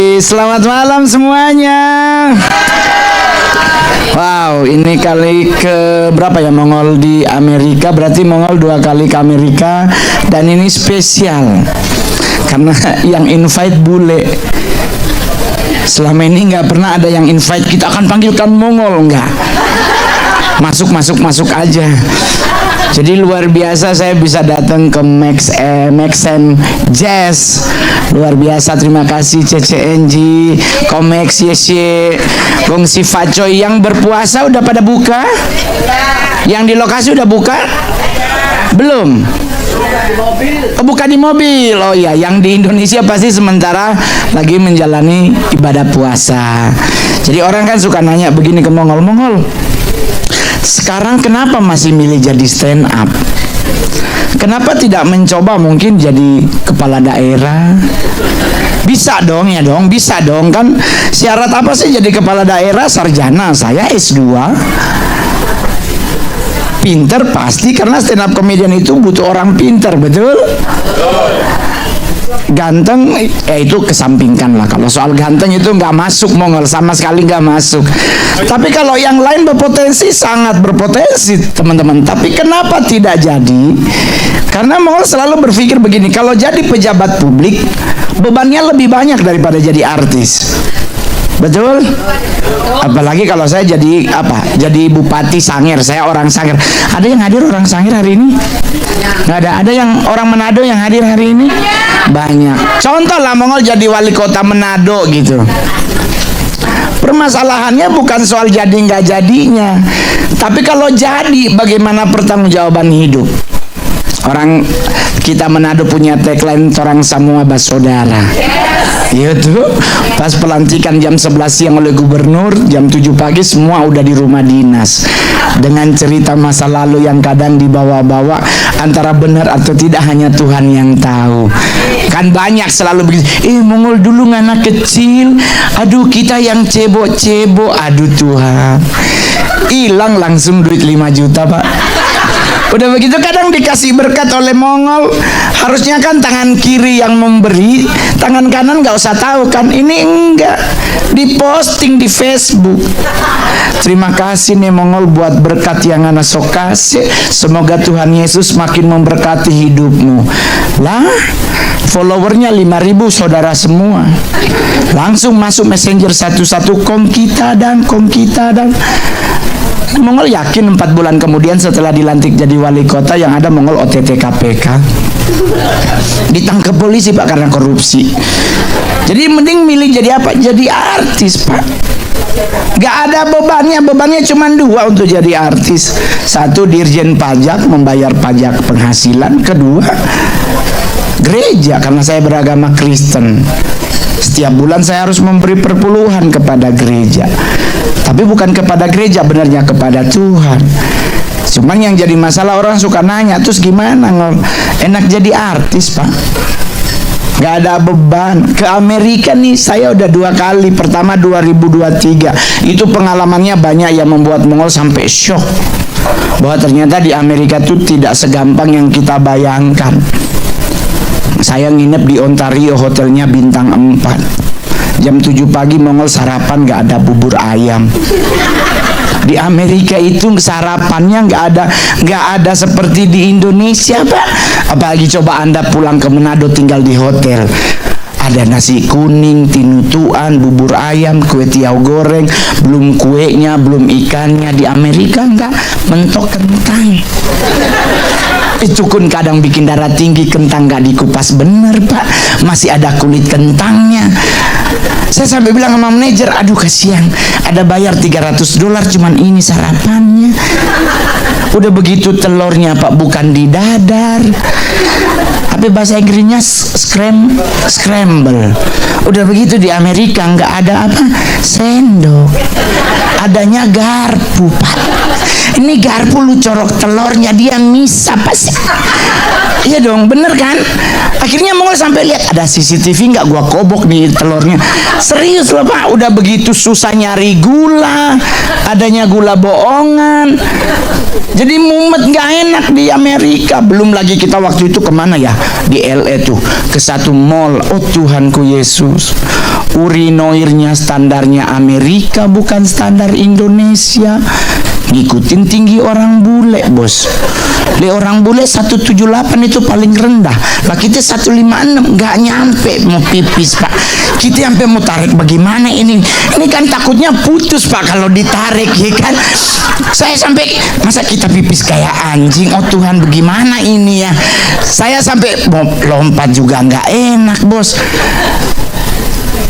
Selamat malam semuanya. Wow, ini kali ke berapa ya Mongol di Amerika? Berarti Mongol 2 kali ke Amerika. Dan ini spesial karena yang invite bule. Selama ini nggak pernah ada yang invite kita akan panggilkan Mongol, nggak. Masuk aja. Jadi luar biasa saya bisa datang ke Maxen Jazz. Luar biasa, terima kasih CCNG, Komex Yesye, Gong Si Facoy. Yang berpuasa udah pada buka? Yang di lokasi udah buka? Belum? Buka di mobil. Oh iya, yang di Indonesia pasti sementara lagi menjalani ibadah puasa. Jadi orang kan suka nanya begini ke Mongol, sekarang kenapa masih milih jadi stand up? Kenapa tidak mencoba mungkin jadi kepala daerah? Bisa dong ya dong, bisa dong kan. Syarat apa sih jadi kepala daerah? Sarjana, saya S2. Pinter pasti, karena stand up comedian itu butuh orang pinter, betul? Ganteng itu kesampingkan lah. Kalau soal ganteng itu nggak masuk Mongol, sama sekali nggak masuk. Tapi kalau yang lain berpotensi, sangat berpotensi teman-teman. Tapi kenapa tidak jadi? Karena Mongol selalu berpikir begini, kalau jadi pejabat publik bebannya lebih banyak daripada jadi artis. Betul? Apalagi kalau saya jadi apa? Jadi Bupati Sangir, saya orang Sangir. Ada yang hadir orang Sangir hari ini? Nggak ada. Ada yang orang Manado yang hadir hari ini? Banyak. Contoh lah Mongol jadi wali kota Manado gitu. Permasalahannya bukan soal jadi nggak jadinya, tapi kalau jadi bagaimana pertanggungjawaban hidup. Orang kita Manado punya tagline orang semua basodara. Itu pas pelantikan jam 11 siang oleh gubernur, jam 7 pagi semua udah di rumah dinas. Dengan cerita masa lalu yang kadang dibawa-bawa, antara benar atau tidak hanya Tuhan yang tahu. Kan banyak selalu begitu. Mongol dulu anak kecil, aduh kita yang cebok-cebok, aduh Tuhan. Hilang langsung duit 5 juta Pak. Udah begitu kadang dikasih berkat oleh Mongol, harusnya kan tangan kiri yang memberi, tangan kanan nggak usah tahu kan. Ini enggak, diposting di Facebook. Terima kasih nih Mongol buat berkat yang ana sok kasih. Semoga Tuhan Yesus makin memberkati hidupmu. Lah, followernya 5.000 saudara semua. Langsung masuk messenger satu-satu, kom kita dan. Mongol yakin 4 bulan kemudian setelah dilantik jadi wali kota yang ada Mongol OTT KPK, ditangkap polisi Pak karena korupsi. Jadi mending milih jadi apa? Jadi artis Pak. Gak ada bebannya cuma 2 untuk jadi artis. 1, dirjen pajak, membayar pajak penghasilan. 2, gereja, karena saya beragama Kristen. Setiap bulan saya harus memberi perpuluhan kepada gereja. Tapi bukan kepada gereja, benarnya kepada Tuhan. Cuman yang jadi masalah orang suka nanya, terus gimana? Enak jadi artis Pak, gak ada beban. Ke Amerika nih saya udah 2 kali. Pertama 2023. Itu pengalamannya banyak yang membuat Mongol sampai shock bahwa ternyata di Amerika itu tidak segampang yang kita bayangkan. Saya nginep di Ontario, hotelnya bintang 4. Jam 7 pagi Mongol sarapan gak ada bubur ayam. Di Amerika itu sarapannya nggak ada seperti di Indonesia Pak. Apalagi coba Anda pulang ke Manado tinggal di hotel, ada nasi kuning, tinutuan, bubur ayam, kue tiaw goreng, belum kuenya, belum ikannya. Di Amerika enggak, mentok kentang. Itu pun kadang bikin darah tinggi, kentang nggak dikupas bener Pak, masih ada kulit kentangnya. Saya sampai bilang sama manajer, aduh kasihan, ada bayar $300 cuman ini sarapannya. Udah begitu telurnya Pak bukan di dadar, tapi bahasa Inggrisnya scramble. Udah begitu di Amerika nggak ada apa sendok, adanya garpu Pak. Ini garpu lu corok telurnya dia misa pas. Iya dong, bener kan? Akhirnya Mongol sampai lihat ada CCTV nggak, gua kobok di telurnya. Serius loh Pak, udah begitu susah nyari gula, adanya gula bohongan. Jadi mumet nggak enak di Amerika. Belum lagi kita waktu itu kemana ya, di LA tuh, ke satu mall. Oh Tuhanku Yesus, urinoirnya standarnya Amerika bukan standar Indonesia. Ngikutin tinggi orang bule bos. Orang bule 178 itu paling rendah. Lah kita 156 nggak nyampe mau pipis Pak. Kita sampai mau tarik bagaimana ini? Ini kan takutnya putus Pak kalau ditarik ya kan. Saya sampai masa kita pipis kayak anjing. Oh Tuhan bagaimana ini ya? Saya sampai mau lompat juga nggak enak bos.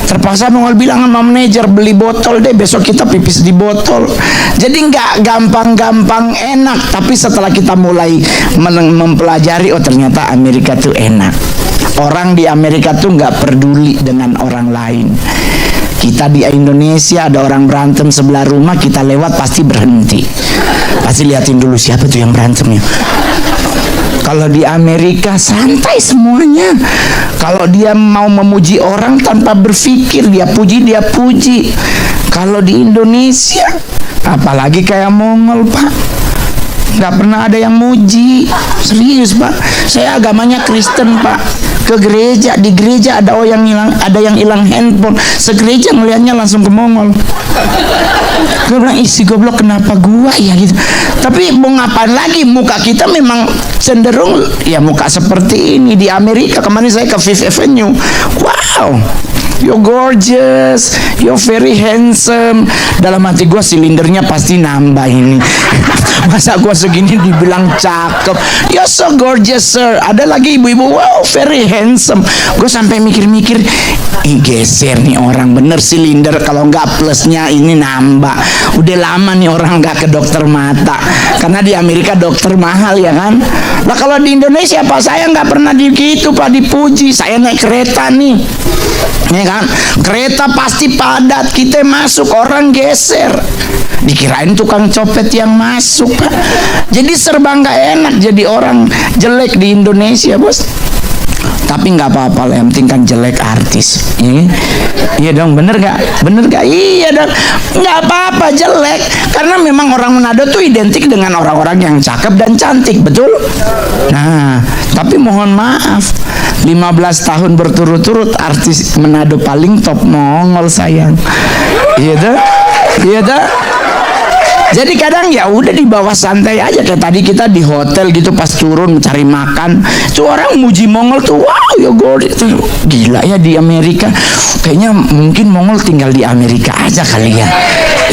Terpaksa mau bilang sama manajer beli botol deh, besok kita pipis di botol. Jadi nggak gampang-gampang enak, tapi setelah kita mulai mempelajari, oh ternyata Amerika tuh enak. Orang di Amerika tuh nggak peduli dengan orang lain. Kita di Indonesia ada orang berantem sebelah rumah, kita lewat pasti berhenti, pasti liatin dulu siapa tuh yang berantemnya. Kalau di Amerika santai semuanya. Kalau dia mau memuji orang tanpa berpikir, dia puji. Kalau di Indonesia, apalagi kayak Mongol Pak, nggak pernah ada yang muji. Serius Pak, saya agamanya Kristen Pak. Ke gereja, di gereja ada yang hilang handphone, segereja ngelihatnya langsung ke Mongol. Gue bilang isi goblok kenapa gua ya gitu. Tapi mau ngapain lagi, muka kita memang cenderung ya muka seperti ini. Di Amerika kemarin saya ke Fifth Avenue, wow, you're gorgeous, you're very handsome. Dalam hati gue silindernya pasti nambah ini. Masa gue segini dibilang cakep, you're so gorgeous sir. Ada lagi ibu-ibu, wow very handsome. Gue sampai mikir-mikir, geser nih orang bener silinder, kalau nggak plusnya ini nambah. Udah lama nih orang nggak ke dokter mata, karena di Amerika dokter mahal ya kan. Nah kalau di Indonesia Pak saya nggak pernah gitu Pak dipuji. Saya naik kereta nih, ya kan, kereta pasti padat, kita masuk orang geser, dikirain tukang copet yang masuk Pak. Jadi serba nggak enak jadi orang jelek di Indonesia bos. Tapi nggak apa-apa lah, yang penting kan jelek artis. Iya dong, bener gak? Iya dong, nggak apa-apa jelek, karena memang orang Manado tuh identik dengan orang-orang yang cakep dan cantik, betul? Nah, tapi mohon maaf, 15 tahun berturut-turut artis Manado paling top Mongol sayang. Iya dah. Jadi kadang ya udah di bawah santai aja, kayak tadi kita di hotel gitu pas turun mencari makan, tuh orang muji Mongol tuh, wow ya itu gila ya di Amerika. Kayaknya mungkin Mongol tinggal di Amerika aja kali ya,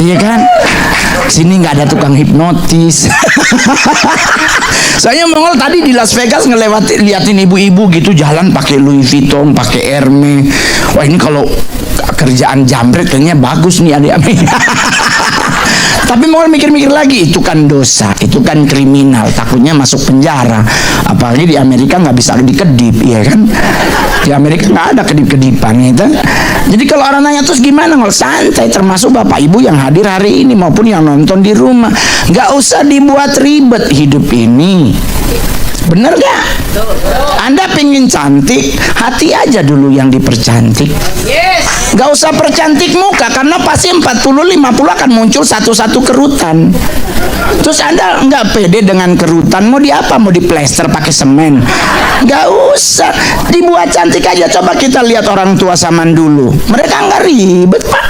iya kan? Sini nggak ada tukang hipnotis. Soalnya Mongol tadi di Las Vegas liatin ibu-ibu gitu jalan pakai Louis Vuitton, pakai Hermes. Wah ini kalau kerjaan jambret kayaknya bagus nih adik Amerika. Tapi mau mikir-mikir lagi, itu kan dosa, itu kan kriminal, takutnya masuk penjara. Apalagi di Amerika nggak bisa dikedip, ya kan? Di Amerika nggak ada kedip-kedipan, gitu. Jadi kalau orang nanya terus gimana, nggak santai, termasuk bapak ibu yang hadir hari ini maupun yang nonton di rumah, nggak usah dibuat ribet hidup ini. Bener gak? Anda pengen cantik, hati aja dulu yang dipercantik. Gak usah percantik muka, karena pasti 40-50 akan muncul satu-satu kerutan. Terus Anda nggak pede dengan kerutan, mau di apa? Mau di plester pakai semen? Gak usah, dibuat cantik aja. Coba kita lihat orang tua zaman dulu, mereka nggak ribet Pak.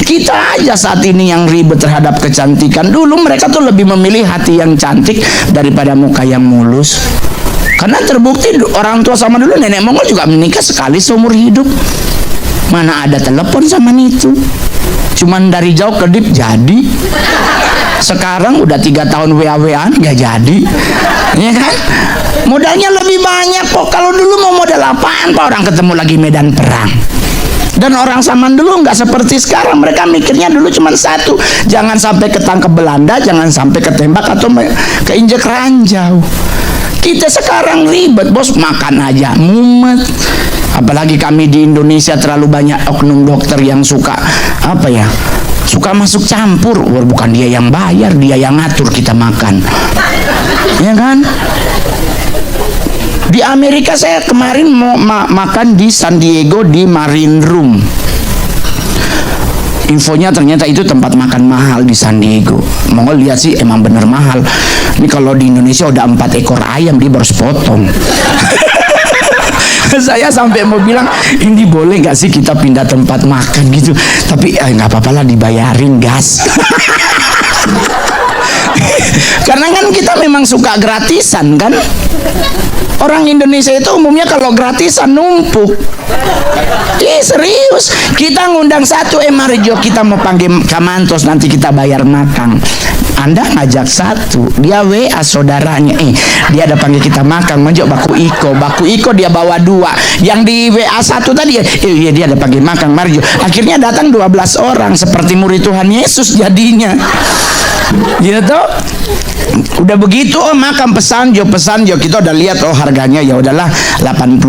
Kita aja saat ini yang ribet terhadap kecantikan. Dulu mereka tuh lebih memilih hati yang cantik daripada muka yang mulus. Karena terbukti orang tua sama dulu, nenek Mongol juga menikah sekali seumur hidup. Mana ada telepon sama itu, cuman dari jauh kedip jadi. Sekarang udah 3 tahun WA-WAan gak jadi, ya kan? Modalnya lebih banyak kok. Kalau dulu mau modal apaan Pak, orang ketemu lagi medan perang. Dan orang zaman dulu nggak seperti sekarang, mereka mikirnya dulu cuma satu, jangan sampai ketangkep Belanda, jangan sampai ketembak atau keinjek ranjau. Kita sekarang ribet bos, makan aja mumet. Apalagi kami di Indonesia terlalu banyak oknum dokter yang suka suka masuk campur. Bukan dia yang bayar, dia yang ngatur kita makan, ya kan? Di Amerika saya kemarin mau makan di San Diego di Marine Room. Infonya ternyata itu tempat makan mahal di San Diego. Mongol lihat sih emang bener mahal. Ini kalau di Indonesia udah 4 ekor ayam dia baru sepotong. Saya sampai mau bilang, ini boleh nggak sih kita pindah tempat makan gitu? Tapi nggak apa-apa lah, dibayarin gas. Karena kan kita memang suka gratisan kan. Orang Indonesia itu umumnya kalau gratisan numpuk. Serius. Kita ngundang satu, Marjo kita mau panggil Kamantos, nanti kita bayar makan. Anda ngajak satu, dia WA saudaranya, dia ada panggil kita makan, ngajak Baku Iko dia bawa 2. Yang di WA satu tadi, iya dia ada panggil makan Marjo. Akhirnya datang 12 orang seperti murid Tuhan Yesus jadinya. Gitu. Udah begitu makan pesan jo kita udah lihat harganya, ya udahlah 80.000.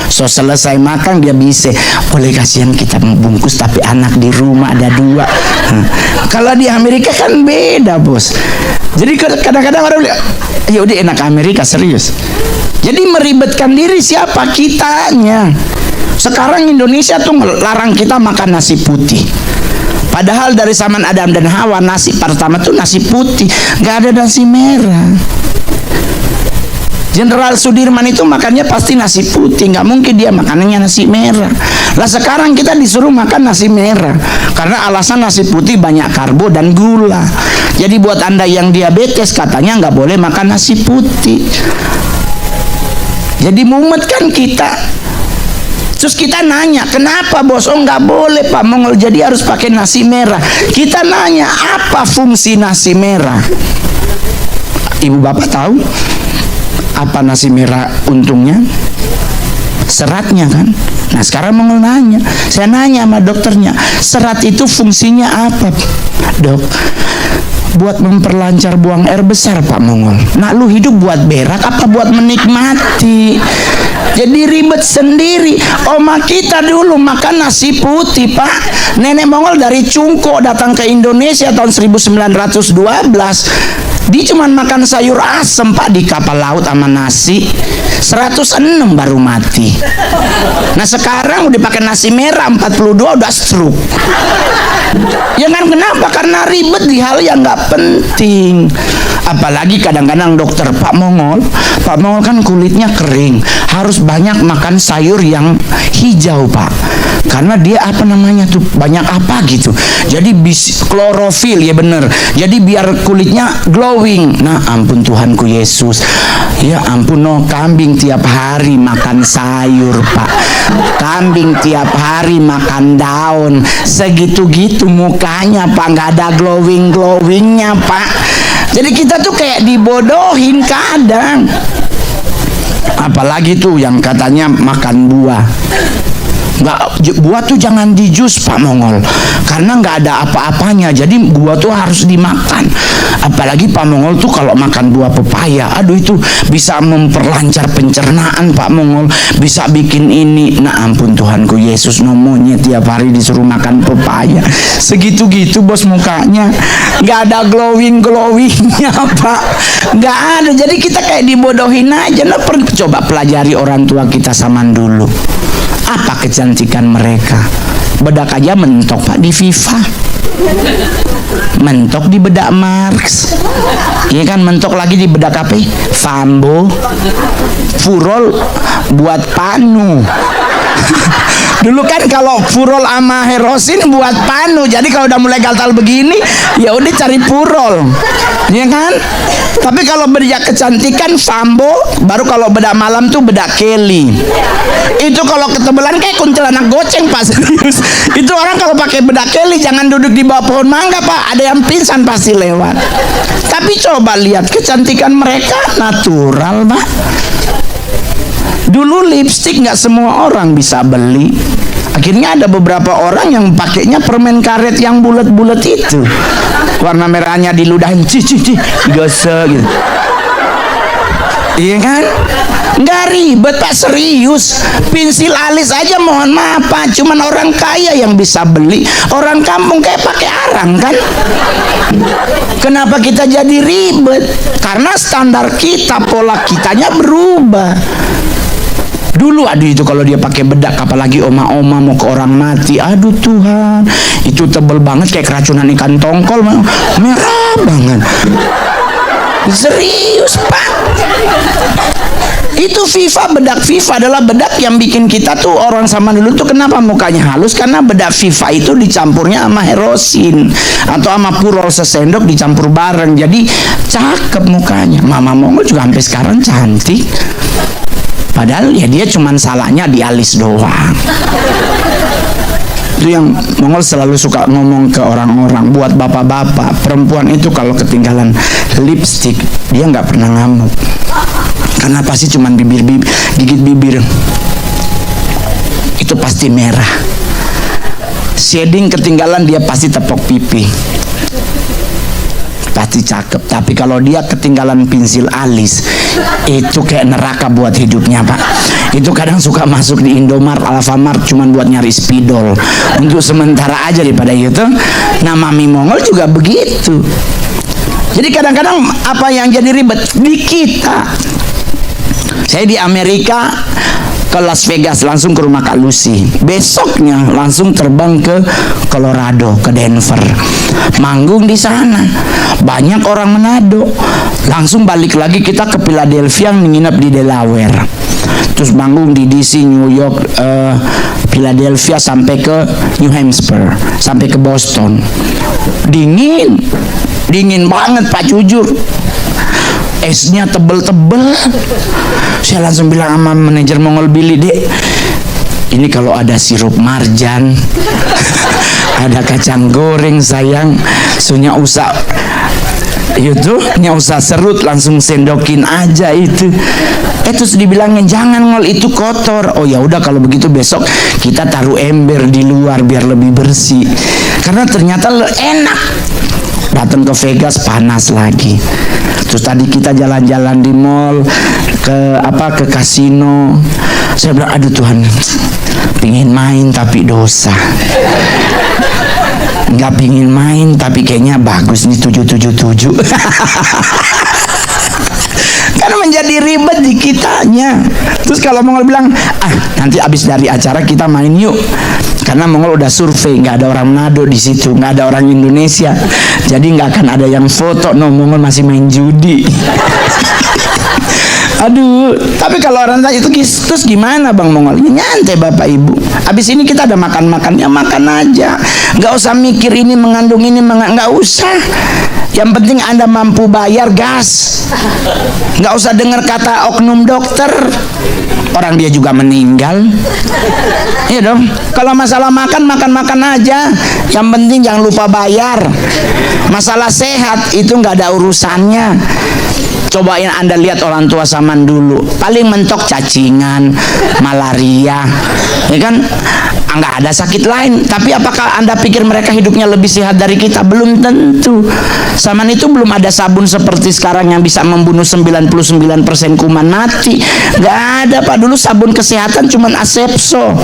So selesai makan dia bisa, boleh kasihan kita membungkus tapi anak di rumah ada 2. Kalau di Amerika kan beda bos. Jadi kadang-kadang orang bilang, ya udah enak Amerika, serius. Jadi meribetkan diri siapa? Kitanya. Sekarang Indonesia tuh larang kita makan nasi putih. Padahal dari zaman Adam dan Hawa nasi pertama tuh nasi putih, nggak ada nasi merah. Jenderal Sudirman itu makannya pasti nasi putih, nggak mungkin dia makanannya nasi merah. Lah sekarang kita disuruh makan nasi merah karena alasan nasi putih banyak karbo dan gula. Jadi buat Anda yang diabetes katanya nggak boleh makan nasi putih. Jadi mumet kan kita. Terus kita nanya, kenapa bos? Oh nggak boleh Pak Mongol, jadi harus pakai nasi merah. Kita nanya, apa fungsi nasi merah? Ibu bapak tahu apa nasi merah untungnya? Seratnya kan. Nah sekarang Mongol nanya, saya nanya sama dokternya, serat itu fungsinya apa dok? Buat memperlancar buang air besar Pak Mongol. Nah lu hidup buat berak apa buat menikmati? Jadi ribet sendiri. Oma kita dulu makan nasi putih Pak. Nenek Mongol dari Cungko datang ke Indonesia tahun 1912. Dia cuma makan sayur asem Pak di kapal laut sama nasi. 106 baru mati. Nah sekarang udah pakai nasi merah 42 udah stroke. Ya kan kenapa? Karena ribet di hal yang nggak penting. Apalagi kadang-kadang dokter, Pak Mongol kan kulitnya kering, harus banyak makan sayur yang hijau Pak, karena dia apa namanya tuh banyak apa gitu, jadi klorofil ya bener, jadi biar kulitnya glowing. Nah ampun Tuhanku Yesus, ya ampun kambing tiap hari makan sayur Pak, kambing tiap hari makan daun, segitu-gitu mukanya Pak, nggak ada glowingnya Pak. Jadi kita tuh kayak dibodohin kadang. Apalagi tuh yang katanya makan buah. Buah tuh jangan di jus Pak Mongol, karena nggak ada apa-apanya. Jadi buah tuh harus dimakan. Apalagi Pak Mongol tuh kalau makan buah pepaya, aduh itu bisa memperlancar pencernaan Pak Mongol, bisa bikin ini. Nah ampun Tuhanku Yesus, nomonya tiap hari disuruh makan pepaya, segitu-gitu bos mukanya, nggak ada glowingnya Pak, nggak ada. Jadi kita kayak dibodohin aja. Nah coba pelajari orang tua kita zaman dulu. Apa kecantikan mereka? Bedak aja mentok Pak di Viva, mentok di bedak Marx, iya kan, mentok lagi di bedak apa? Fambo, Furol buat panu. Dulu kan kalau Furol sama Herosin buat panu, jadi kalau udah mulai gatal begini ya udah cari Furol, ya kan. Tapi kalau bedak kecantikan Fambo, baru kalau bedak malam tuh bedak Kelly. Itu kalau ketebelan kayak kuntilanak goceng Pak, serius. Itu orang kalau pakai bedak Kelly jangan duduk di bawah pohon mangga Pak, ada yang pingsan pasti lewat. Tapi coba lihat kecantikan mereka natural Pak. Dulu lipstik nggak semua orang bisa beli. Akhirnya ada beberapa orang yang pakainya permen karet yang bulat-bulat itu, warna merahnya diludahin, gosok gitu. Iya kan? Nggak ribet Pak, serius. Pensil alis aja mohon maaf Pak, cuman orang kaya yang bisa beli. Orang kampung kayak pakai arang kan. Kenapa kita jadi ribet? Karena standar kita, pola kitanya berubah. Dulu aduh itu kalau dia pakai bedak, apalagi oma-oma mau ke orang mati, aduh Tuhan, itu tebel banget kayak keracunan ikan tongkol, merah banget. Serius Pak. Itu bedak Viva adalah bedak yang bikin kita tuh orang zaman dulu tuh kenapa mukanya halus, karena bedak Viva itu dicampurnya sama Herosin atau sama Purol sesendok dicampur bareng, jadi cakep mukanya. Mama Mongol juga sampai sekarang cantik. Padahal ya dia cuman salahnya di alis doang. Itu yang Mongol selalu suka ngomong ke orang-orang, buat bapak-bapak, perempuan itu kalau ketinggalan lipstick dia nggak pernah ngamuk, karena pasti cuman gigit bibir itu pasti merah. Shading ketinggalan dia pasti tepok pipi, pasti cakep. Tapi kalau dia ketinggalan pensil alis, itu kayak neraka buat hidupnya Pak. Itu kadang suka masuk di Indomart, Alfamart cuman buat nyari spidol untuk sementara aja daripada itu. Nah Mami Mongol juga begitu. Jadi kadang-kadang apa yang jadi ribet di kita. Saya di Amerika ke Las Vegas, langsung ke rumah Kak Lucy. Besoknya langsung terbang ke Colorado, ke Denver, manggung di sana. Banyak orang Manado. Langsung balik lagi kita ke Philadelphia, nginep di Delaware. Terus manggung di DC, New York, Philadelphia, sampai ke New Hampshire, sampai ke Boston. Dingin banget Pak, jujur. Esnya tebel-tebel. Saya langsung bilang sama manajer Mongol Billy, Dek, ini kalau ada sirup marjan, ada kacang goreng sayang, sunya usah itu, usah serut, langsung sendokin aja itu. Terus dibilangin jangan Ngol, itu kotor. Oh ya udah kalau begitu besok kita taruh ember di luar biar lebih bersih. Karena ternyata enak. Datang ke Vegas panas lagi. Terus tadi kita jalan-jalan di mall ke kasino. Saya bilang aduh Tuhan, pingin main tapi dosa. Nggak pingin main tapi kayaknya bagus nih 777. Karena menjadi ribet di kitanya. Terus kalau Mongol bilang nanti abis dari acara kita main yuk, karena Mongol udah survei nggak ada orang Manado di situ, nggak ada orang Indonesia, jadi nggak akan ada yang foto. Mongol masih main judi. Aduh, tapi kalau orang tanya itu terus gimana Bang Mongol? Nyantai Bapak Ibu. Abis ini kita ada makan-makannya, makan aja. Nggak usah mikir ini mengandung ini, nggak usah. Yang penting Anda mampu bayar, gas. Nggak usah dengar kata oknum dokter. Orang dia juga meninggal. Iya dong. Kalau masalah makan aja. Yang penting jangan lupa bayar. Masalah sehat itu nggak ada urusannya. Cobain Anda lihat orang tua zaman dulu, paling mentok cacingan, malaria, ya kan? Nggak ada sakit lain. Tapi apakah Anda pikir mereka hidupnya lebih sehat dari kita? Belum tentu. Zaman itu belum ada sabun seperti sekarang yang bisa membunuh 99% kuman mati. Nggak ada Pak. Dulu sabun kesehatan cuman Asepso.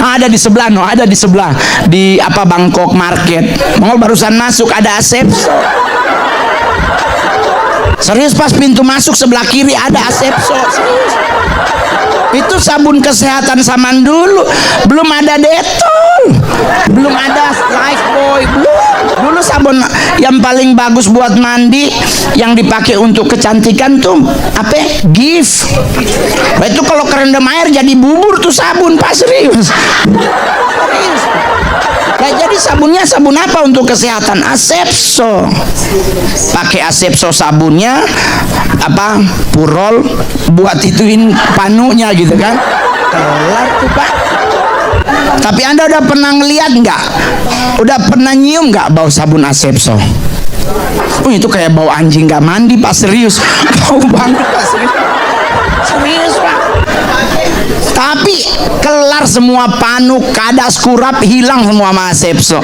Ada di sebelah, ada di sebelah di Bangkok Market. Mongol barusan masuk ada Asepso. Serius, pas pintu masuk sebelah kiri ada Asepso. Serius. Itu sabun kesehatan zaman dulu. Belum ada Dettol, belum ada Lifebuoy, belum. Dulu sabun yang paling bagus buat mandi yang dipakai untuk kecantikan tuh Gift. Itu kalau kerendam air jadi bubur tuh sabun Pak, serius. Serius. Nah, jadi sabunnya sabun apa untuk kesehatan? Asepso. Pakai Asepso sabunnya, Purol buat ituin panunya gitu kan. Kelar tuh Pak. Tapi Anda udah pernah ngeliat nggak? Udah pernah nyium nggak bau sabun Asepso? Itu kayak bau anjing nggak mandi Pak, serius. Bau banget Pak, serius. Serius Pak. Tapi kelar semua panu, kadas, kurap, hilang semua sama Asepso.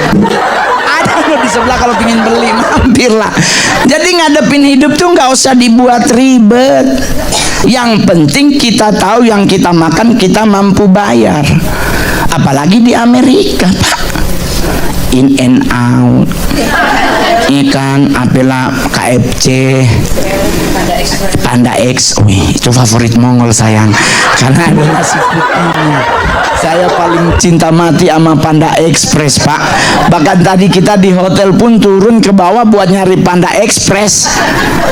Ada di sebelah kalau pingin beli, mampirlah. Jadi ngadepin hidup tuh nggak usah dibuat ribet. Yang penting kita tahu yang kita makan kita mampu bayar. Apalagi di Amerika, Pak. In and out, ikan, apela, KFC, Panda X. Wih, itu favorit Mongol sayang, karena ada nasi putihnya. Saya paling cinta mati sama Panda Express, Pak. Bahkan tadi kita di hotel pun turun ke bawah buat nyari Panda Express,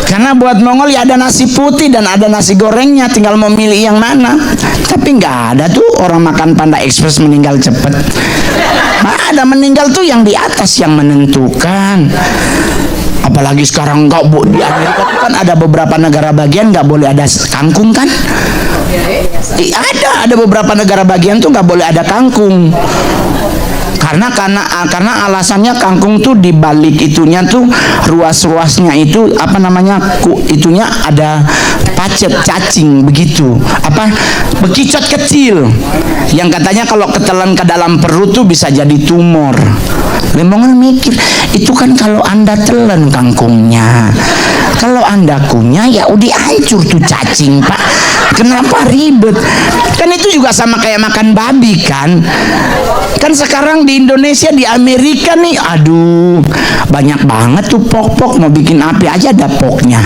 karena buat Mongol ya ada nasi putih dan ada nasi gorengnya, tinggal mau milih yang mana. Tapi nggak ada tuh orang makan Panda Express meninggal cepet. Ada meninggal tuh yang di atas yang menentukan. Apalagi sekarang nggak bu, di Amerika tuh kan ada beberapa negara bagian nggak boleh ada kangkung kan? Ada beberapa negara bagian tuh nggak boleh ada kangkung. Karena alasannya kangkung tuh di balik itunya tuh ruas-ruasnya itu apa namanya itunya ada pacet cacing begitu, apa bekicot kecil yang katanya kalau ketelan ke dalam perut tuh bisa jadi tumor. Mongol mikir itu kan kalau anda telan kangkungnya, kalau anda kunyah ya udah hancur tuh cacing, Pak. Kenapa ribet? Kan itu juga sama kayak makan babi kan. Kan sekarang di Indonesia, di Amerika nih, aduh banyak banget tuh pok-pok, mau bikin api aja ada poknya.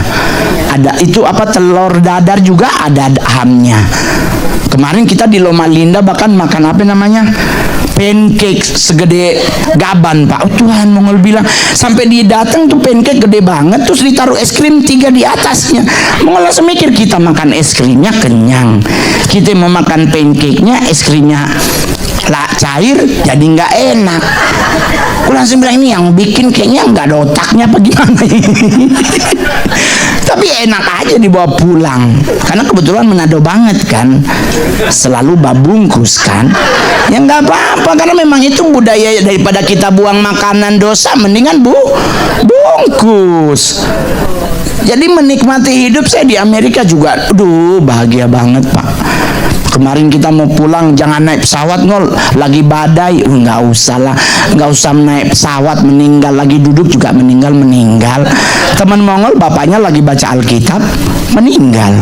Ada itu apa telur dadar juga ada hamnya. Kemarin kita di Loma Linda bahkan makan apa namanya? Pancake segede gaban, Pak. Oh, Tuhan, Mongol bilang sampai dia datang tuh pancake gede banget, terus ditaruh es krim 3 di atasnya. Mongol langsung mikir kita makan es krimnya kenyang, kita mau makan pancake-nya es krimnya lah cair jadi nggak enak. Aku langsung bilang ini yang bikin kayaknya nggak ada otaknya apa gimana. Tapi enak aja dibawa pulang karena kebetulan Manado banget kan, selalu babungkus kan. Ya nggak apa-apa karena memang itu budaya. Daripada kita buang makanan dosa mendingan bungkus. Jadi menikmati hidup. Saya di Amerika juga aduh bahagia banget, Pak. Kemarin kita mau pulang jangan naik pesawat, Ngol, lagi badai. Nggak usah lah, nggak usah naik pesawat, meninggal lagi duduk juga meninggal. Teman Mongol bapaknya lagi baca Alkitab meninggal.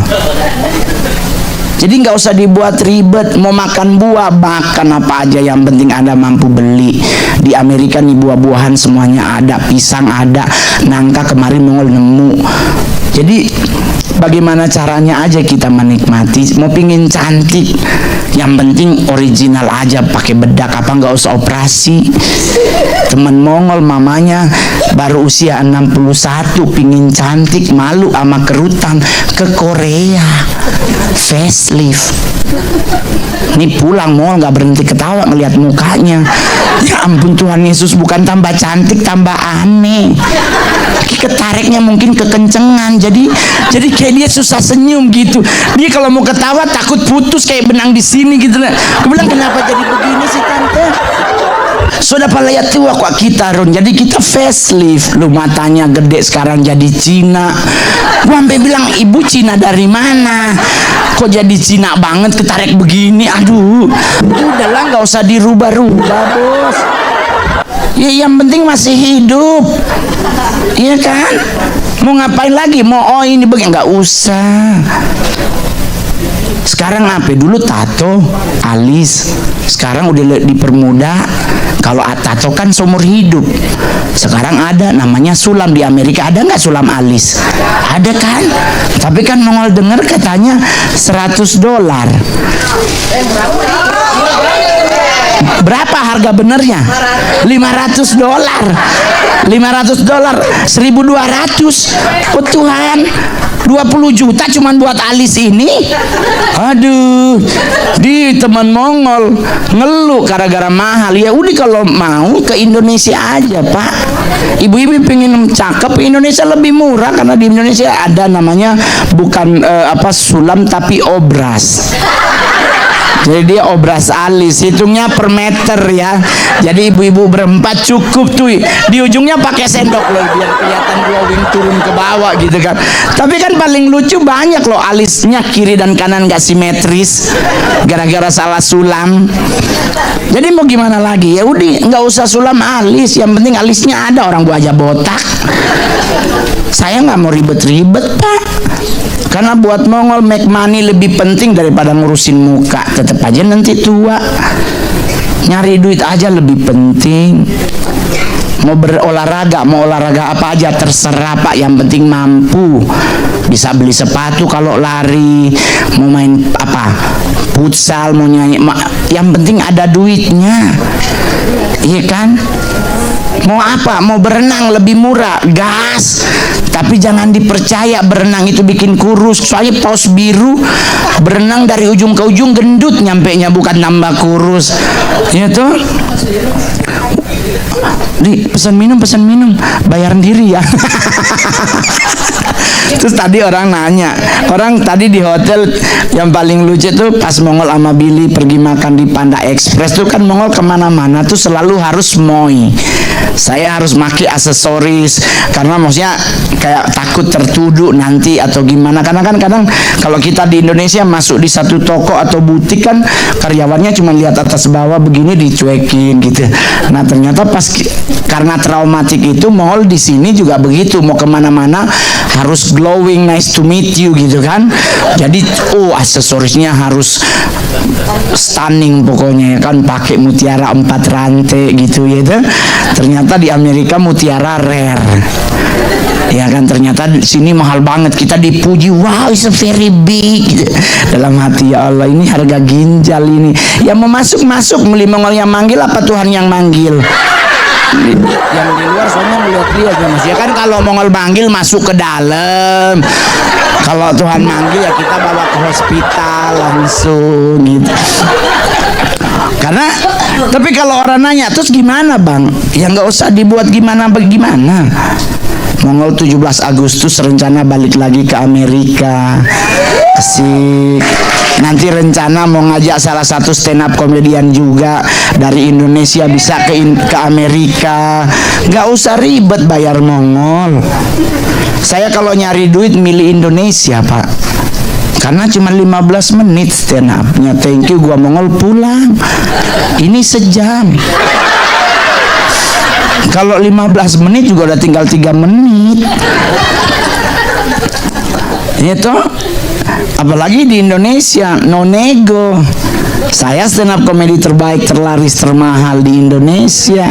Jadi nggak usah dibuat ribet. Mau makan buah, makan apa aja, yang penting Anda mampu beli. Di Amerika nih buah-buahan semuanya ada, pisang ada, nangka kemarin Mongol nemu. Jadi bagaimana caranya aja kita menikmati. Mau pingin cantik, yang penting original aja, pakai bedak apa nggak usah operasi. Temen Mongol mamanya baru usia 61 pingin cantik, malu sama kerutan, ke Korea facelift. Ini pulang Mongol nggak berhenti ketawa ngelihat mukanya. Ya ampun Tuhan Yesus, bukan tambah cantik tambah aneh. Ketariknya mungkin kekencengan, jadi kayak dia susah senyum gitu. Dia kalau mau ketawa takut putus kayak benang di sini gitu lah. Aku bilang kenapa jadi begini sih tante? Sudah palayat tua kok kita Ron. Jadi kita facelift. Lu matanya gede sekarang jadi Cina. Gua sampai bilang ibu Cina dari mana? Kok jadi Cina banget ketarik begini? Aduh, udahlah nggak usah dirubah-rubah bos. Ya yang penting masih hidup, iya kan? Mau ngapain lagi? Mau ini begini nggak usah. Sekarang apa? Dulu tato, alis. Sekarang udah dipermudah. Kalau tato kan seumur hidup. Sekarang ada namanya sulam. Di Amerika ada nggak sulam alis? Ada kan? Tapi kan Mongol dengar katanya $100. Berapa harga benernya? $500. $500, 1.200. Oh Tuhan, 20 juta cuman buat alis ini. Aduh, di teman Mongol ngeluh gara-gara mahal. Ya udah kalau mau ke Indonesia aja, Pak. Ibu-ibu pengen cakep, Indonesia lebih murah karena di Indonesia ada namanya bukan sulam tapi obras. Jadi dia obras alis, hitungnya per meter ya. Jadi ibu-ibu berempat cukup tuh. Di ujungnya pakai sendok loh biar kelihatan glowing turun ke bawah gitu kan. Tapi kan paling lucu banyak loh alisnya kiri dan kanan gak simetris gara-gara salah sulam. Jadi mau gimana lagi? Ya udah nggak usah sulam alis, yang penting alisnya ada. Orang gua aja botak. Saya nggak mau ribet-ribet, Pak. Karena buat Mongol make money lebih penting daripada ngurusin muka. Tetap aja nanti tua. Nyari duit aja lebih penting. Mau berolahraga, mau olahraga apa aja terserah Pak, yang penting mampu. Bisa beli sepatu kalau lari, mau main apa, futsal, mau nyanyi, yang penting ada duitnya. Iya kan? Mau apa? Mau berenang lebih murah, gas. Tapi jangan dipercaya berenang itu bikin kurus. Soalnya paus biru berenang dari ujung ke ujung gendut nyampenya, bukan nambah kurus. Ya tuh. Di pesan minum, bayar sendiri ya. Terus tadi orang nanya, orang tadi di hotel yang paling lucu tuh pas Mongol sama Billy pergi makan di Panda Express tuh kan Mongol kemana-mana tuh selalu harus moi. Saya harus pakai aksesoris karena maksudnya kayak takut tertuduh nanti atau gimana. Karena kan kadang kalau kita di Indonesia masuk di satu toko atau butik kan karyawannya cuma lihat atas bawah begini dicuekin gitu. Nah ternyata pas karena traumatik itu Mongol di sini juga begitu, mau kemana-mana harus glowing, nice to meet you gitu kan. Jadi aksesorisnya harus stunning pokoknya ya kan, pakai mutiara 4 rantai gitu ya. Ternyata di Amerika mutiara rare. Ya kan, ternyata di sini mahal banget. Kita dipuji, wow it's a very big gitu. Dalam hati, ya Allah ini harga ginjal ini. Yang mau masuk beli Mongol yang manggil apa Tuhan yang manggil? Yang di luar soalnya melihat-lihat ya Mas. Ya kan kalau Mongol manggil masuk ke dalam. Kalau Tuhan manggil ya kita bawa ke hospital langsung gitu. Karena tapi kalau orang nanya terus gimana Bang? Ya nggak usah dibuat gimana. Mongol 17 Agustus rencana balik lagi ke Amerika. Asik. Nanti rencana mau ngajak salah satu stand up komedian juga dari Indonesia bisa ke Amerika. Nggak usah ribet bayar Mongol. Saya kalau nyari duit milih Indonesia Pak, karena cuma 15 menit stand up-nya. Thank you, gua Mongol pulang. Ini sejam. Kalau 15 menit juga udah tinggal 3 menit. Itu apalagi di Indonesia no nego. Saya stand up komedi terbaik, terlaris, termahal di Indonesia.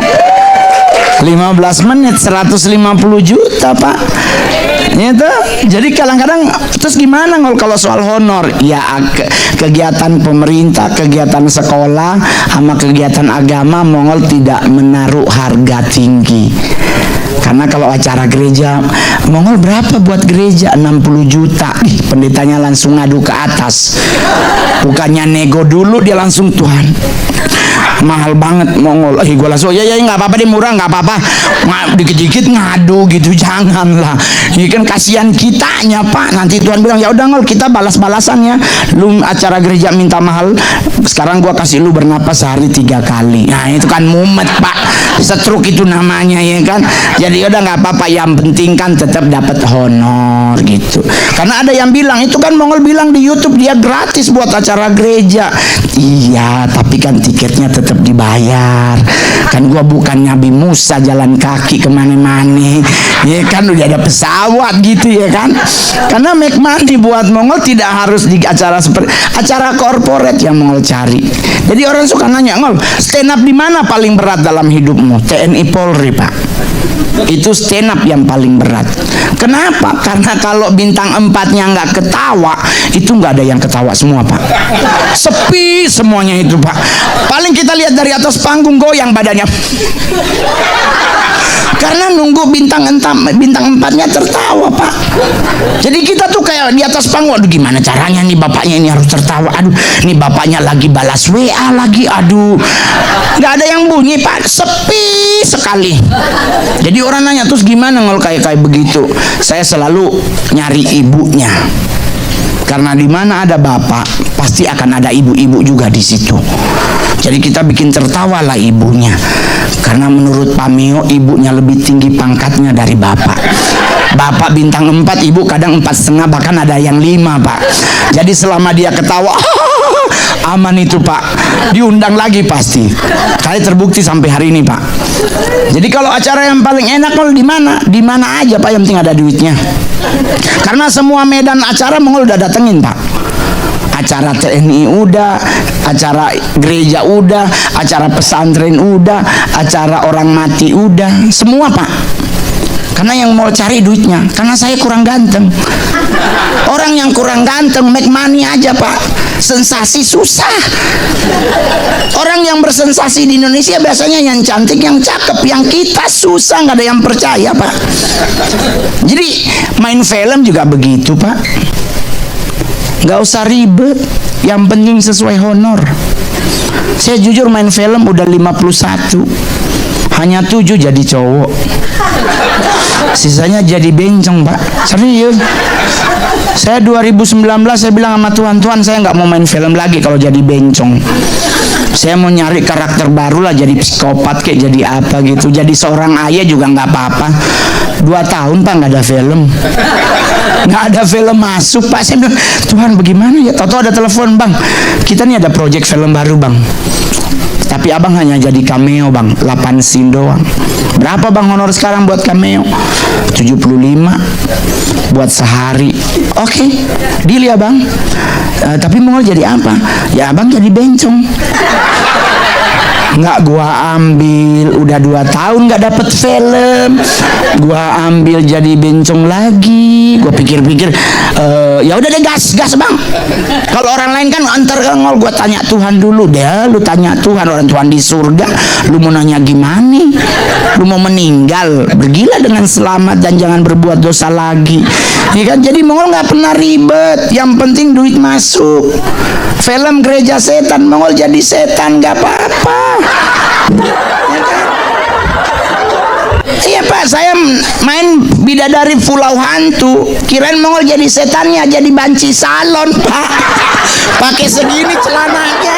15 menit 150 juta Pak. Itu jadi kadang-kadang terus gimana kalau soal honor ya, kegiatan pemerintah, kegiatan sekolah sama kegiatan agama Mongol tidak menaruh harga tinggi. Karena kalau acara gereja Mongol berapa buat gereja? 60 juta. Pendetanya langsung ngadu ke atas, bukannya nego dulu, dia langsung Tuhan mahal banget Mongol. Gue langsung ya nggak apa-apa deh, murah nggak apa-apa. Dikit-dikit ngadu gitu, janganlah. Ini kan kasihan kitanya Pak. Nanti Tuhan bilang ya udah Ngol, kita balas-balasannya. Lu acara gereja minta mahal, sekarang gua kasih lu bernapas sehari 3 kali. Nah itu kan mumet Pak, stroke itu namanya ya kan. Jadi udah nggak apa-apa, yang penting kan tetap dapat honor gitu. Karena ada yang bilang itu kan Mongol bilang di YouTube dia gratis buat acara gereja. Iya, tapi kan tiketnya tetap dibayar. Kan gua bukan Nabi Musa jalan kaki kemana-mana, ya kan udah ada pesawat gitu ya kan. Karena make money buat Mongol tidak harus di acara seperti acara korporat yang Mongol cari. Jadi orang suka nanya, Ngol, stand up di mana paling berat dalam hidupmu? TNI Polri Pak. Itu stand up yang paling berat. Kenapa? Karena kalau bintang 4-nya nggak ketawa, itu nggak ada yang ketawa semua Pak. Sepi semuanya itu Pak. Paling kita lihat dari atas panggung goyang badannya. Karena nunggu bintang 4-nya tertawa Pak. Jadi kita tuh kayak di atas panggung, aduh gimana caranya nih bapaknya ini harus tertawa. Aduh, nih bapaknya lagi balas WA lagi. Aduh, nggak ada yang bunyi Pak. Sepi sekali. Jadi orang nanya terus gimana Ngol kayak begitu. Saya selalu nyari ibunya. Karena di mana ada bapak, pasti akan ada ibu-ibu juga di situ. Jadi kita bikin tertawa lah ibunya. Karena menurut Pak Mio, ibunya lebih tinggi pangkatnya dari bapak. Bapak bintang 4, ibu kadang 4,5, bahkan ada yang 5 Pak. Jadi selama dia ketawa, Aman itu Pak, diundang lagi pasti. Kali terbukti sampai hari ini Pak. Jadi kalau acara yang paling enak kalau di mana? Di mana aja Pak, yang penting ada duitnya. Karena semua medan acara Mongol udah datengin Pak. Acara TNI udah, acara gereja udah, acara pesantren udah, acara orang mati udah, semua Pak. Karena yang mau cari duitnya, karena saya kurang ganteng. Orang yang kurang ganteng make money aja Pak, sensasi susah. Orang yang bersensasi di Indonesia biasanya yang cantik, yang cakep, yang kita susah, nggak ada yang percaya Pak. Jadi main film juga begitu Pak, nggak usah ribet, yang penting sesuai honor. Saya jujur main film udah 51, hanya 7 jadi cowok, sisanya jadi bencong Pak, serius. Saya 2019 saya bilang sama Tuhan, Tuhan saya nggak mau main film lagi kalau jadi bencong. Saya mau nyari karakter baru lah, jadi psikopat kayak jadi apa gitu, jadi seorang ayah juga nggak apa-apa. 2 tahun Pak nggak ada film, nggak ada film masuk Pak. Saya bilang, Tuhan bagaimana ya? Tahu-tahu ada telepon, Bang, kita nih ada project film baru Bang, tapi abang hanya jadi cameo Bang, 8 scene doang. Berapa Bang honor sekarang buat cameo? 75 buat sehari. Oke, deal ya Bang. Tapi mau jadi apa? Ya Abang jadi bencong. Nggak gua ambil, udah 2 tahun nggak dapet film, gua ambil jadi bencong lagi. Gua pikir-pikir, ya udah deh gas Bang. Kalau orang lain kan antar ngol, gua tanya Tuhan dulu deh. Lu tanya Tuhan, orang Tuhan di surga, lu mau nanya gimana? Lu mau meninggal, pergilah dengan selamat dan jangan berbuat dosa lagi. Ya kan? Jadi Mongol nggak pernah ribet, yang penting duit masuk. Film gereja setan, Mongol jadi setan nggak apa-apa. Ya kan? Iya Pak, saya main bidadari pulau hantu, kirain Mongol jadi setannya, jadi banci salon Pak. Pakai segini celananya,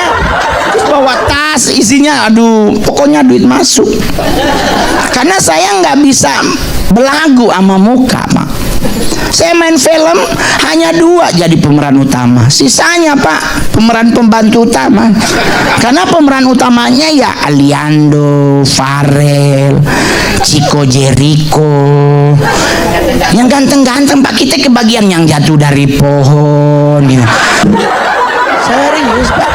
bawa tas isinya, aduh, pokoknya duit masuk. Karena saya nggak bisa belagu sama muka Pak. Saya main film hanya 2 jadi pemeran utama, sisanya Pak pemeran pembantu utama. Karena pemeran utamanya ya Aliando, Farel, Chico Jericho, yang ganteng-ganteng Pak. Kita kebagian yang jatuh dari pohon gitu. Serius Pak.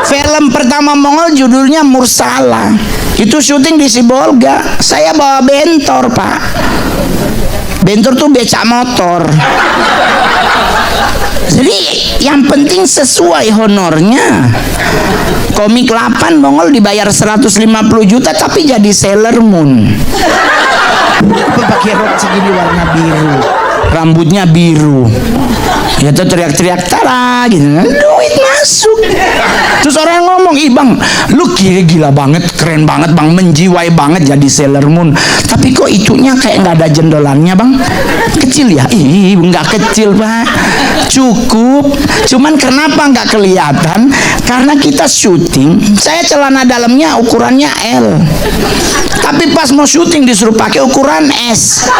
Film pertama Mongol judulnya Mursala, itu syuting di Sibolga. Saya bawa bentor Pak. Bentor tuh becak motor. Jadi yang penting sesuai honornya. Komik 8 Mongol dibayar 150 juta tapi jadi Sailor Moon. Pakai rok segini warna biru, rambutnya biru. Ya tuh teriak-teriak tara gitu, duit masuk. Terus orang ngomong, ih Bang, lu gila banget, keren banget Bang, menjiwai banget jadi Sailor Moon. Tapi kok itunya kayak nggak ada jendolannya Bang, kecil ya? Ih, nggak kecil Pak, cukup. Cuman kenapa nggak kelihatan? Karena kita syuting, saya celana dalamnya ukurannya L, tapi pas mau syuting disuruh pakai ukuran S.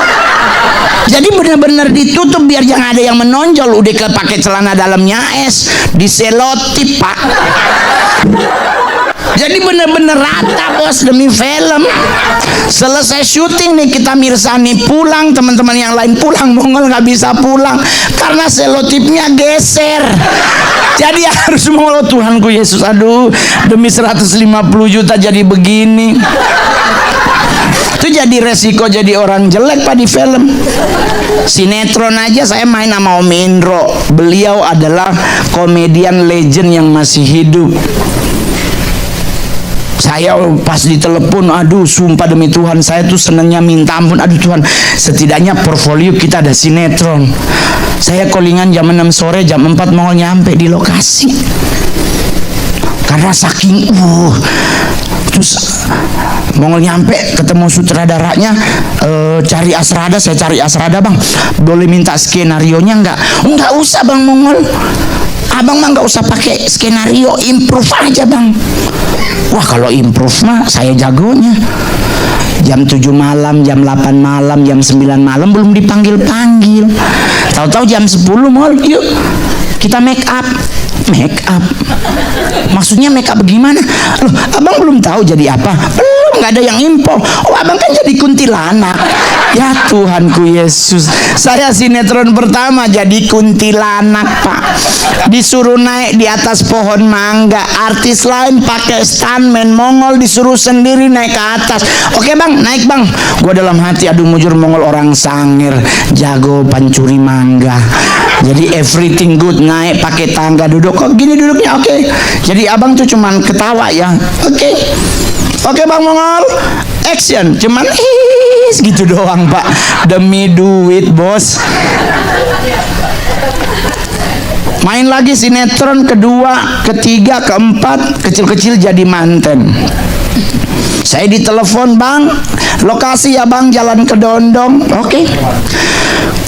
Jadi benar-benar ditutup biar jangan ada yang menonjol. Udah pakai celana dalamnya S, diselotip Pak. Jadi bener-bener rata bos demi film. Selesai syuting nih kita Mirsani pulang, teman-teman yang lain pulang, Mongol nggak bisa pulang karena selotipnya geser. Jadi harus Mongol, Tuhanku Yesus, aduh demi 150 juta jadi begini. Itu jadi resiko jadi orang jelek Pak di film. Sinetron aja saya main sama Om Indro. Beliau adalah komedian legend yang masih hidup. Saya pas ditelepon, aduh sumpah demi Tuhan saya tuh senangnya minta ampun. Aduh Tuhan, setidaknya portfolio kita ada sinetron. Saya callingan jam 6 sore, jam 4 mau nyampe di lokasi. Karena saking terus Mongol nyampe ketemu sutradaranya, cari Asrada. Saya cari Asrada, Bang, boleh minta skenario nya enggak usah Bang Mongol, abang mah nggak usah pakai skenario, improve aja Bang. Wah kalau improve mah saya jagonya. Jam 7 malam, jam 8 malam, jam 9 malam belum dipanggil-panggil, tahu-tahu jam 10 Mongol, yuk kita make up. make up. Maksudnya make up bagaimana? Loh, abang belum tahu jadi apa? Belum, nggak ada yang info. Oh, abang kan jadi kuntilanak. Ya Tuhanku Yesus, saya sinetron pertama jadi kuntilanak, Pak. Disuruh naik di atas pohon mangga, artis lain pakai stuntman, Mongol disuruh sendiri naik ke atas. Oke bang, naik bang. Gua dalam hati, aduh mujur Mongol orang sangir, jago pancuri mangga. Jadi everything good, naik pakai tangga, duduk kok gini duduknya, oke. Jadi abang tuh cuman ketawa ya, oke. Oke bang Mongol, action, cuman gitu doang Pak, demi duit bos. Main lagi sinetron kedua, ketiga, keempat, kecil-kecil jadi manten. Saya ditelepon, bang, lokasi ya bang, Jalan Kedondong. Oke.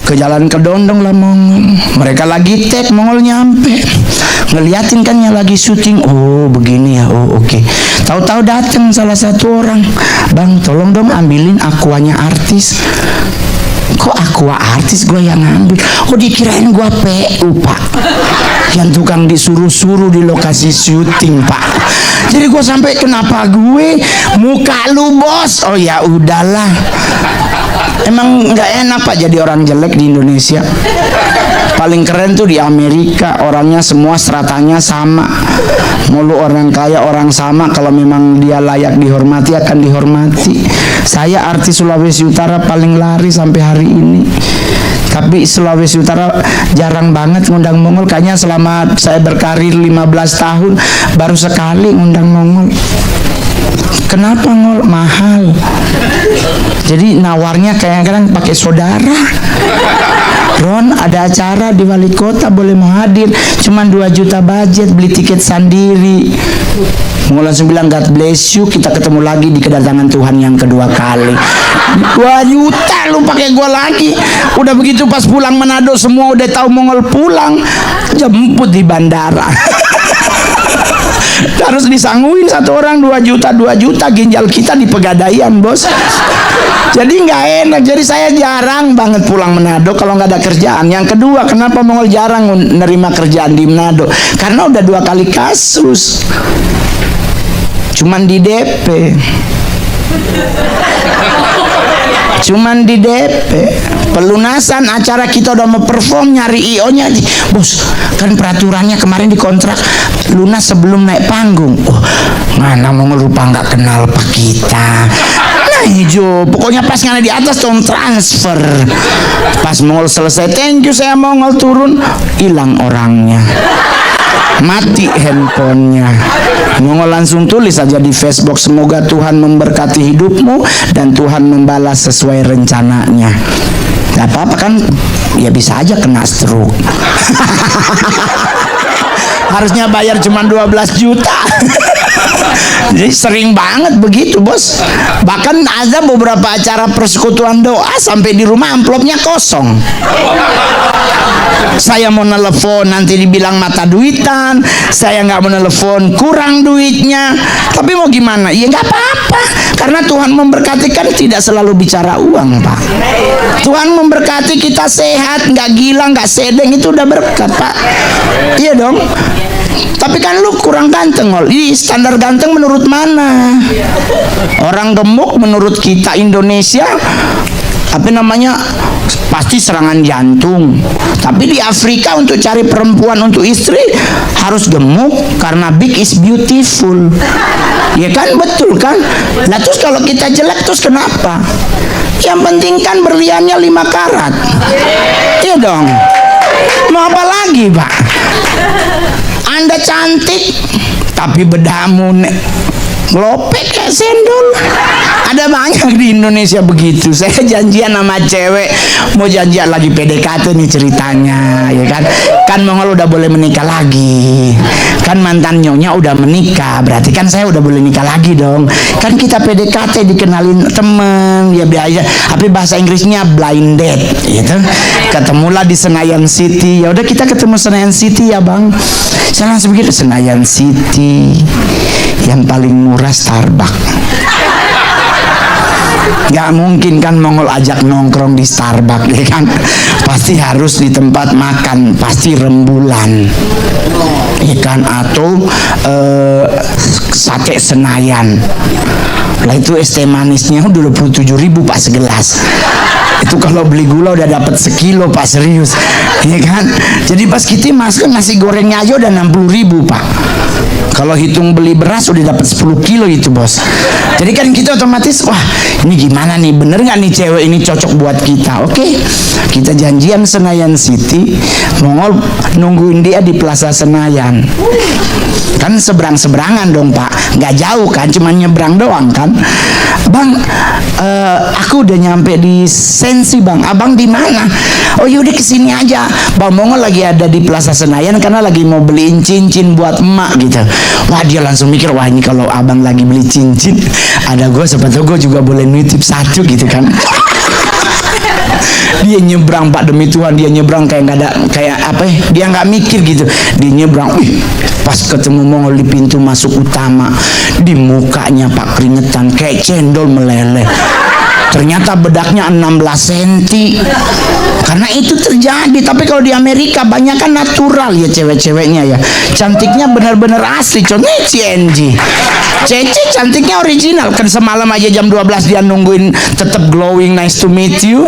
Ke Jalan Kedondong lah Mongol. Mereka lagi tag, Mongol nyampe. Ngeliatin kan yang lagi syuting. Oh begini ya, oh oke. Tahu-tahu datang salah satu orang. Bang tolong dong ambilin akuanya artis. Kok aqua artis gue yang ngambil? Oh dikirain gue PU Pak, yang tukang disuruh-suruh di lokasi syuting Pak. Jadi gue sampai kenapa gue muka lu bos? Oh ya udahlah. Emang nggak enak Pak jadi orang jelek di Indonesia. Paling keren tuh di Amerika, orangnya semua stratanya sama. Mulu orang kaya orang sama, kalau memang dia layak dihormati akan dihormati. Saya artis Sulawesi Utara paling lari sampai hari ini. Tapi Sulawesi Utara jarang banget ngundang Mongol. Kayaknya selama saya berkarir 15 tahun baru sekali ngundang Mongol. Kenapa Ngol? Mahal. Jadi nawarnya kadang-kadang pakai saudara. Ron ada acara di wali kota, boleh mau hadir, cuman 2 juta budget, beli tiket sendiri. Mongol langsung bilang God bless you, kita ketemu lagi di kedatangan Tuhan yang kedua kali. 2 juta lu pakai gua lagi. Udah begitu pas pulang Manado semua udah tahu Mongol pulang, jemput di bandara. Harus disangguin satu orang 2 juta, ginjal kita di Pegadaian bos. Jadi nggak enak. Jadi saya jarang banget pulang Manado kalau nggak ada kerjaan. Yang kedua, kenapa Mongol jarang nerima kerjaan di Manado? Karena udah 2 kali kasus, cuman di DP. Cuman di DP. Pelunasan acara kita udah mau perform, nyari IO nya, bos kan peraturannya kemarin di kontrak lunas sebelum naik panggung. Oh mana Mongol lupa nggak kenal Pak kita. Nah hijau pokoknya pas ngana di atas dong transfer. Pas Mongol selesai thank you saya Mongol turun, hilang orangnya, mati handphonenya. Mongol langsung tulis aja di Facebook, semoga Tuhan memberkati hidupmu dan Tuhan membalas sesuai rencananya. Gak apa-apa kan, ya bisa aja kena stroke. Harusnya bayar cuma 12 juta. Jadi sering banget begitu bos. Bahkan ada beberapa acara persekutuan doa sampai di rumah amplopnya kosong. Saya mau nelpon nanti dibilang mata duitan, saya nggak mau nelpon kurang duitnya. Tapi mau gimana? Ya nggak apa-apa, karena Tuhan memberkati kan tidak selalu bicara uang Pak. Tuhan memberkati kita sehat, nggak gila, nggak sedeng, itu udah berkat Pak. Iya dong. Tapi kan lu kurang ganteng Ngol. Ih, standar ganteng menurut mana? Orang gemuk menurut kita Indonesia apa namanya, pasti serangan jantung. Tapi di Afrika untuk cari perempuan untuk istri harus gemuk, karena big is beautiful. Ya kan, betul kan? Nah terus kalau kita jelek terus kenapa? Yang penting kan berliannya 5 karat. Iya dong. Mau apa lagi Pak? Anda cantik tapi bedamu ngelopek kayak sendol. Ada banyak di Indonesia begitu. Saya janjian sama cewek, mau janjian lagi PDKT nih ceritanya, ya kan? Kan Mongol udah boleh menikah lagi. Kan mantan nyonya udah menikah, berarti kan saya udah boleh nikah lagi dong. Kan kita PDKT dikenalin temen, ya biasa. Tapi bahasa Inggrisnya blind date, gitu. Ketemulah di Senayan City. Ya udah kita ketemu Senayan City ya bang. Saya langsung begitu, Senayan City yang paling murah Starbucks. Nggak mungkin kan Mongol ajak nongkrong di Starbucks, ya kan? Pasti harus di tempat makan, pasti rembulan, ya kan? Atau sate Senayan. Lah itu es teh manisnya udah 27.000 Pak segelas. Itu kalau beli gula udah dapat sekilo Pak, serius, ya kan? Jadi pas kita masuk nasi gorengnya aja udah 60.000 Pak. Kalau hitung beli beras udah dapat 10 kilo itu bos. Jadi kan kita otomatis, wah ini gimana nih, bener nggak nih cewek ini cocok buat kita? Oke, kita janjian Senayan City, Mongol nungguin dia di Plaza Senayan. Kan seberang-seberangan dong Pak, nggak jauh kan, cuma nyebrang doang kan. Bang, aku udah nyampe di Sensi Bang. Abang di mana? Oh yaudah kesini aja. Bang Mongol lagi ada di Plaza Senayan karena lagi mau beliin cincin buat emak gitu. Wah dia langsung mikir, wah ini kalau abang lagi beli cincin, ada gue, sepatu gue juga boleh nitip satu gitu kan. Dia nyebrang Pak, demi Tuhan dia nyebrang kayak nggak ada, kayak apa ya, dia nggak mikir gitu, dia nyebrang. Pas ketemu Mongol di pintu masuk utama, di mukanya Pak keringetan kayak cendol meleleh. Ternyata bedaknya 16 cm. Karena itu terjadi. Tapi kalau di Amerika banyak kan natural ya cewek-ceweknya ya. Cantiknya benar-benar asli. Contohnya CNG. Cece cantiknya original. Kan semalam aja jam 12 dia nungguin tetap glowing, nice to meet you.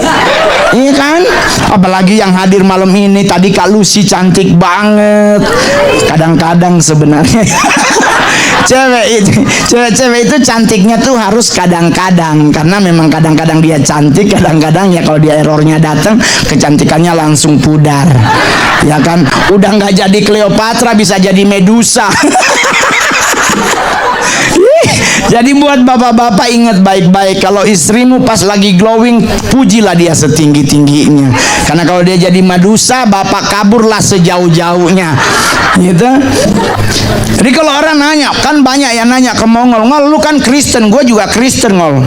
Iya kan? Apalagi yang hadir malam ini, tadi Kak Lucy cantik banget. Kadang-kadang sebenarnya cewek-cewek itu cantiknya tuh harus kadang-kadang, karena memang kadang-kadang dia cantik, kadang-kadang ya kalau dia errornya datang kecantikannya langsung pudar, ya kan? Udah nggak jadi Cleopatra bisa jadi Medusa. Jadi buat bapak-bapak ingat baik-baik, kalau istrimu pas lagi glowing, pujilah dia setinggi-tingginya. Karena kalau dia jadi Medusa, bapak kaburlah sejauh-jauhnya. Gitu. Jadi kalau orang nanya, kan banyak yang nanya ke Mongol, Ngol lu kan Kristen, gue juga Kristen Ngol.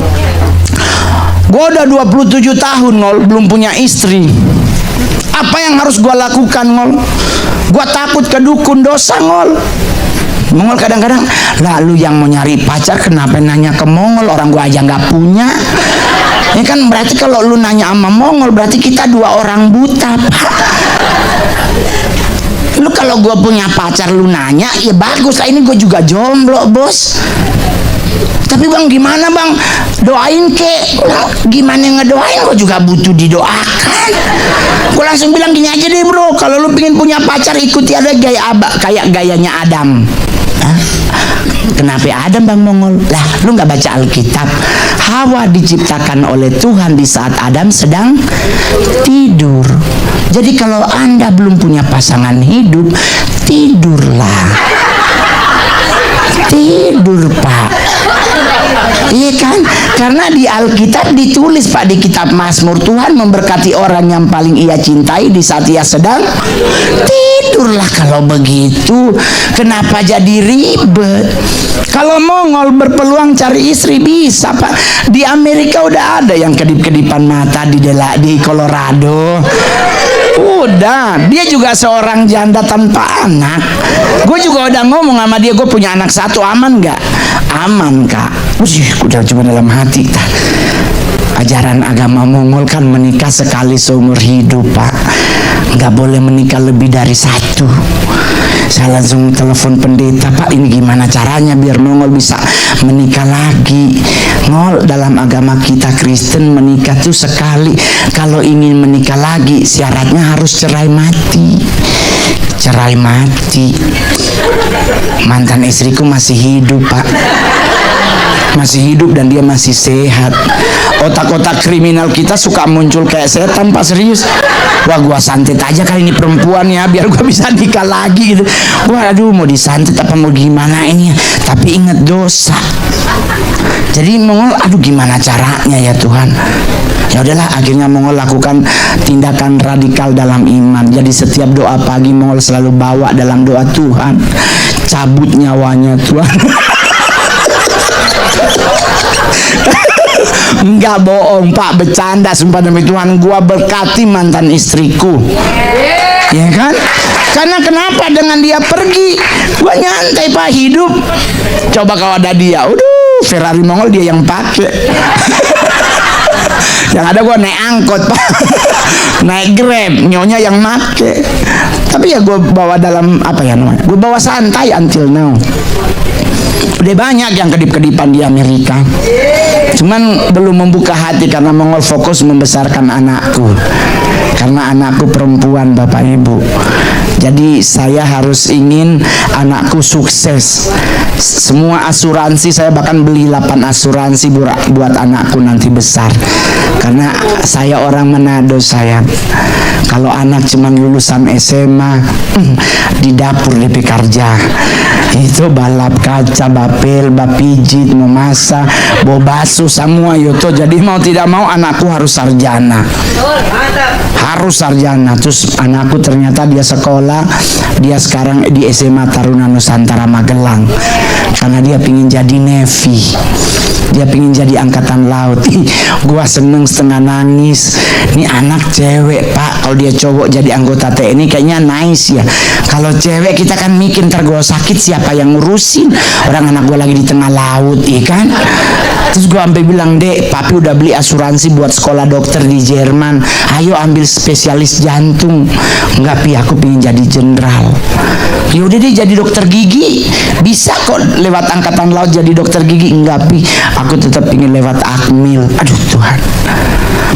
Gue udah 27 tahun Ngol, belum punya istri. Apa yang harus gue lakukan Ngol? Gue takut ke dukun dosa Ngol. Mongol kadang-kadang, lalu yang mau nyari pacar kenapa nanya ke Mongol, orang gua aja nggak punya. Ya kan berarti kalau lu nanya sama Mongol berarti kita dua orang buta Pak. Lu kalau gua punya pacar lu nanya, ya bagus lah, ini gua juga jomblo bos. Tapi bang gimana bang, doain kek. Gimana ngedoain, gua juga butuh didoakan. Gua langsung bilang gini aja deh bro, kalau lu pengen punya pacar ikuti ada gaya kayak gayanya Adam. Kenapa Adam bang Mongol? Lah lu nggak baca Alkitab? Hawa diciptakan oleh Tuhan di saat Adam sedang tidur. Jadi kalau anda belum punya pasangan hidup, tidurlah. Tidur Pak. Iya kan? Karena di Alkitab ditulis Pak, di kitab Mazmur, Tuhan memberkati orang yang paling ia cintai di saat ia sedang tidurlah. Kalau begitu kenapa jadi ribet? Kalau Mongol berpeluang cari istri bisa Pak. Di Amerika udah ada yang kedip-kedipan mata di Colorado. Udah, dia juga seorang janda tanpa anak. Gue juga udah ngomong sama dia, gue punya anak satu, aman nggak? Aman kak. Udah cuma dalam hati. Ajaran agama Mongol kan menikah sekali seumur hidup Pak. Nggak boleh menikah lebih dari satu. Saya langsung telepon pendeta, Pak ini gimana caranya biar Mongol bisa menikah lagi. Ngol, dalam agama kita Kristen menikah tuh sekali. Kalau ingin menikah lagi syaratnya harus cerai mati. Cerai mati. Mantan istriku masih hidup Pak, masih hidup dan dia masih sehat. Otak-otak kriminal kita suka muncul kayak setan Pak, serius. Wah gua santet aja kali ini perempuan ya biar gua bisa nikah lagi gitu. Wah aduh mau disantet apa mau gimana ini ya. Tapi ingat dosa. Jadi Mongol aduh gimana caranya ya Tuhan. Ya udahlah akhirnya Mongol lakukan tindakan radikal dalam iman. Jadi setiap doa pagi Mongol selalu bawa dalam doa, Tuhan cabut nyawanya Tuhan. Enggak bohong Pak, bercanda, sumpah demi Tuhan gua berkati mantan istriku. Ya kan? Karena kenapa dengan dia pergi gua nyantai Pak hidup. Coba kalau ada dia, Ferrari Mongol dia yang pakai. Yang ada gue naik angkot Pak. Naik Grab, nyonya yang make. Tapi ya gue bawa dalam apa ya namanya, gue bawa santai until now. Udah banyak yang kedip-kedipan di Amerika, cuman belum membuka hati karena Mongol fokus membesarkan anakku. Karena anakku perempuan Bapak Ibu, jadi saya harus ingin anakku sukses. Semua asuransi saya bahkan beli 8 asuransi buat anakku nanti besar. Karena saya orang Manado sayang. Kalau anak cuma lulusan SMA, di dapur DP kerja itu balap kaca, bapel, bapijit, memasak, bobasu semua itu. Jadi mau tidak mau anakku harus sarjana. Harus sarjana. Terus anakku ternyata dia sekolah, dia sekarang di SMA Taruna Nusantara Magelang. Karena dia pingin jadi Navy, dia pingin jadi angkatan laut. Gua seneng setengah nangis. Ini anak cewek Pak, kalau dia cowok jadi anggota TNI kayaknya nice ya. Kalau cewek kita kan mikir ntar gua sakit siapa yang ngurusin, orang anak gua lagi di tengah laut, ikan. Terus gua sampai bilang, Dek, papi udah beli asuransi buat sekolah dokter di Jerman, ayo ambil spesialis jantung. Enggak Pi, aku pingin jadi jenderal. Yaudah deh jadi dokter gigi, bisa kok lewat angkatan laut jadi dokter gigi. Enggak Pi, aku tetap ingin lewat Akmil. Aduh Tuhan,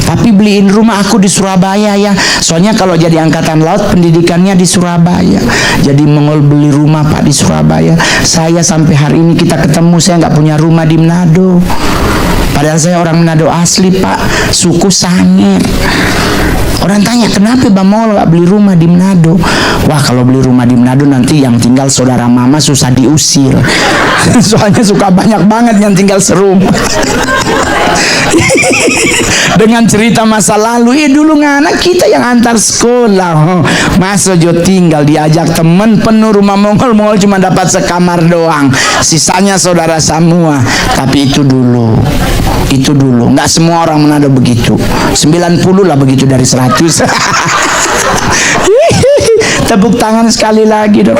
papi beliin rumah aku di Surabaya ya, soalnya kalau jadi angkatan laut pendidikannya di Surabaya. Jadi Mongol beli rumah Pak di Surabaya. Saya sampai hari ini kita ketemu, saya nggak punya rumah di Manado. Padahal saya orang Manado asli Pak, suku Sangir. Orang tanya, kenapa Bang Mongol gak beli rumah di Manado? Wah, kalau beli rumah di Manado nanti yang tinggal saudara mama susah diusir. Soalnya suka banyak banget yang tinggal serumah. Dengan cerita masa lalu, dulu anak kita yang antar sekolah, masa jo tinggal diajak temen penuh rumah Mongol cuma dapat sekamar doang, sisanya saudara semua. Tapi itu dulu, nggak semua orang Manado begitu. 90 lah begitu dari 100. Tepuk tangan sekali lagi dong.